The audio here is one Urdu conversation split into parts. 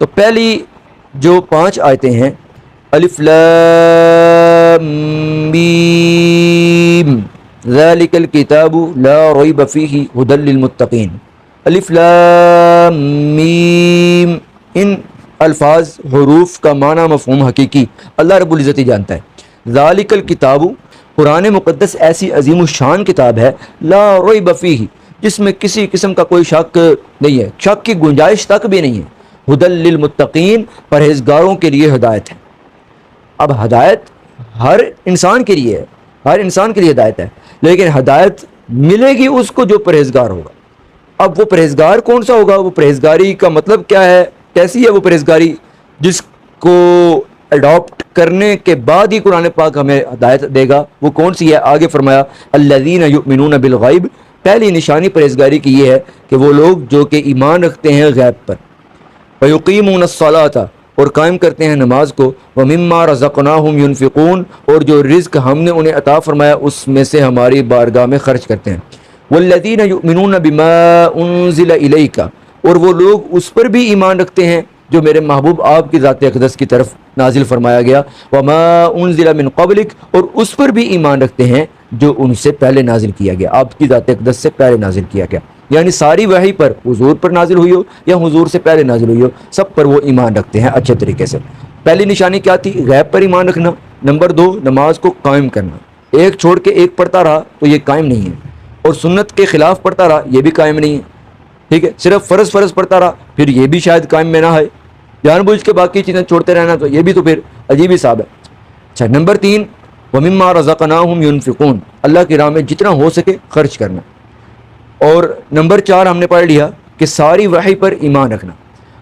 تو پہلی جو 5 آیتیں ہیں الف لام میم ذالک الکتاب لا ریب فیہ ھدی للمتقین. الف لام میم، ان الفاظ حروف کا معنی مفہوم حقیقی اللہ رب العزت ہی جانتا ہے. ذالک الکتاب، قرآن مقدس ایسی عظیم الشان کتاب ہے، لا ریب فیہ، جس میں کسی قسم کا کوئی شک نہیں ہے، شک کی گنجائش تک بھی نہیں ہے. ھدی للمتقین، پرہیزگاروں کے لیے ہدایت ہے. اب ہدایت ہر انسان کے لیے ہے، ہر انسان کے لیے ہدایت ہے، لیکن ہدایت ملے گی اس کو جو پرہیزگار ہوگا. اب وہ پرہیزگار کون سا ہوگا؟ وہ پرہیزگاری کا مطلب کیا ہے؟ کیسی ہے وہ پرہیزگاری جس کو اڈاپٹ کرنے کے بعد ہی قرآن پاک ہمیں ہدایت دے گا؟ وہ کون سی ہے؟ آگے فرمایا الذین یؤمنون بالغیب. پہلی نشانی پرہیزگاری کی یہ ہے کہ وہ لوگ جو کہ ایمان رکھتے ہیں غیب پر. ویقیمون الصلاۃ، اور قائم کرتے ہیں نماز کو. ومما رزقناہم ینفقون، اور جو رزق ہم نے انہیں عطا فرمایا اس میں سے ہماری بارگاہ میں خرچ کرتے ہیں. والذین یؤمنون بما انزل الیک، اور وہ لوگ اس پر بھی ایمان رکھتے ہیں جو میرے محبوب آپ کی ذات اقدس کی طرف نازل فرمایا گیا. وما انزل من قبلک، اور اس پر بھی ایمان رکھتے ہیں جو ان سے پہلے نازل کیا گیا، آپ کی ذات اقدس سے پہلے نازل کیا گیا. یعنی ساری وحی پر، حضور پر نازل ہوئی ہو یا حضور سے پہلے نازل ہوئی ہو، سب پر وہ ایمان رکھتے ہیں اچھے طریقے سے. پہلی نشانی کیا تھی؟ غیب پر ایمان رکھنا. نمبر 2، نماز کو قائم کرنا. ایک چھوڑ کے ایک پڑھتا رہا تو یہ قائم نہیں ہے، اور سنت کے خلاف پڑھتا رہا یہ بھی قائم نہیں ہے. ٹھیک ہے، صرف فرض پڑھتا رہا پھر یہ بھی شاید قائم میں نہ ہے. جان بوجھ کے باقی چیزیں چھوڑتے رہنا تو یہ بھی تو پھر عجیب حساب ہے. اچھا، نمبر 3، ومما رزقناہم ینفقون، اللہ کی راہ میں جتنا ہو سکے خرچ کرنا. اور نمبر 4 ہم نے پڑھ لیا کہ ساری وحی پر ایمان رکھنا.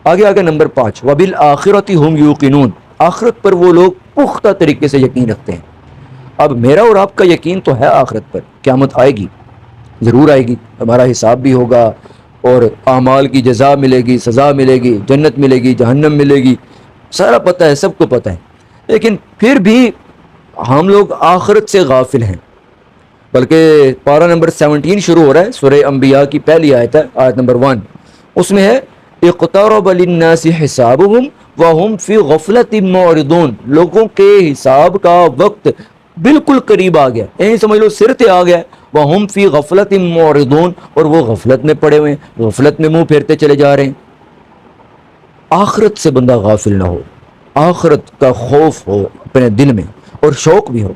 آگے نمبر 5، وبالآخرۃ ھم یوقنون، آخرت پر وہ لوگ پختہ طریقے سے یقین رکھتے ہیں. اب میرا اور آپ کا یقین تو ہے آخرت پر، قیامت آئے گی، ضرور آئے گی، ہمارا حساب بھی ہوگا اور اعمال کی جزا ملے گی، سزا ملے گی، جنت ملے گی، جہنم ملے گی، سارا پتہ ہے، سب کو پتہ ہے. لیکن پھر بھی ہم لوگ آخرت سے غافل ہیں. بلکہ پارہ نمبر 17 شروع ہو رہا ہے، سورہ انبیاء کی پہلی آیت ہے، آیت نمبر 1، اس میں ہے اقترب للناس حسابهم وهم فی غفلۃ معرضون، لوگوں کے حساب کا وقت بالکل قریب آ گیا، یعنی سمجھ لو سر تے آ گیا. وهم فی غفلۃ معرضون، اور وہ غفلت میں پڑے ہوئے ہیں، غفلت میں منہ پھیرتے چلے جا رہے ہیں. آخرت سے بندہ غافل نہ ہو، آخرت کا خوف ہو اپنے دل میں اور شوق بھی ہو.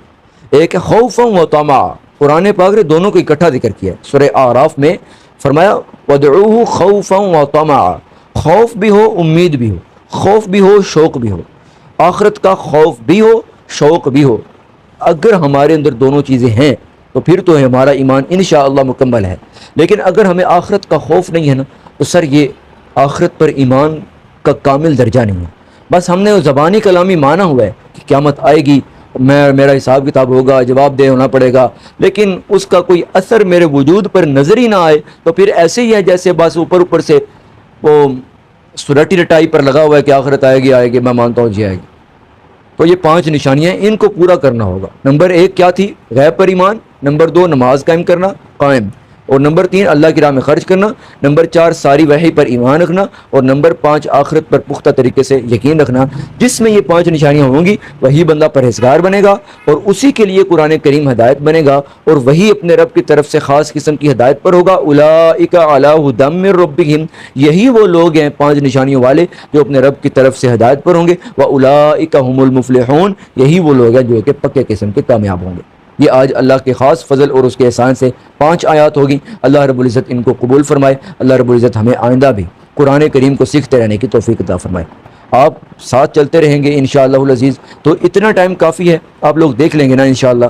ایک ہے خوفا و طمع، قرآن پاک نے دونوں کو اکٹھا ذکر کیا ہے. سورہ اعراف میں فرمایا وَادْعُوهُ خَوْفًا وَطَمَعًا، خوف بھی ہو، امید بھی ہو، خوف بھی ہو، شوق بھی ہو. آخرت کا خوف بھی ہو، شوق بھی ہو. اگر ہمارے اندر دونوں چیزیں ہیں تو پھر تو ہمارا ایمان انشاءاللہ مکمل ہے. لیکن اگر ہمیں آخرت کا خوف نہیں ہے نا تو سر یہ آخرت پر ایمان کا کامل درجہ نہیں ہے. بس ہم نے زبانی کلامی مانا ہوا ہے کہ قیامت آئے گی، میرا حساب کتاب ہوگا، جواب دہ ہونا پڑے گا، لیکن اس کا کوئی اثر میرے وجود پر نظر ہی نہ آئے تو پھر ایسے ہی ہے جیسے بس اوپر سے وہ سرٹی رٹائی پر لگا ہوا ہے کہ آخرت آئے گی، میں مانتا ہوں جی آئے گی. تو یہ 5 نشانیاں ان کو پورا کرنا ہوگا. نمبر 1 کیا تھی؟ غیب پر ایمان. نمبر 2 نماز قائم کرنا، قائم. اور نمبر 3 اللہ کی راہ میں خرچ کرنا. نمبر 4 ساری وحی پر ایمان رکھنا. اور نمبر 5 آخرت پر پختہ طریقے سے یقین رکھنا. جس میں یہ 5 نشانیاں ہوں گی وہی بندہ پرہیزگار بنے گا، اور اسی کے لیے قرآن کریم ہدایت بنے گا، اور وہی اپنے رب کی طرف سے خاص قسم کی ہدایت پر ہوگا. اولئک علی ھدی من ربہم، یہی وہ لوگ ہیں 5 نشانیوں والے جو اپنے رب کی طرف سے ہدایت پر ہوں گے. واولئک ھم المفلحون، یہی وہ لوگ ہیں جو کہ پکے قسم کے کامیاب ہوں گے. یہ آج اللہ کے خاص فضل اور اس کے احسان سے 5 آیات ہوگی. اللہ رب العزت ان کو قبول فرمائے. اللہ رب العزت ہمیں آئندہ بھی قرآن کریم کو سیکھتے رہنے کی توفیق عطا فرمائے. آپ ساتھ چلتے رہیں گے انشاءاللہ العزیز، تو اتنا ٹائم کافی ہے، آپ لوگ دیکھ لیں گے نا انشاءاللہ.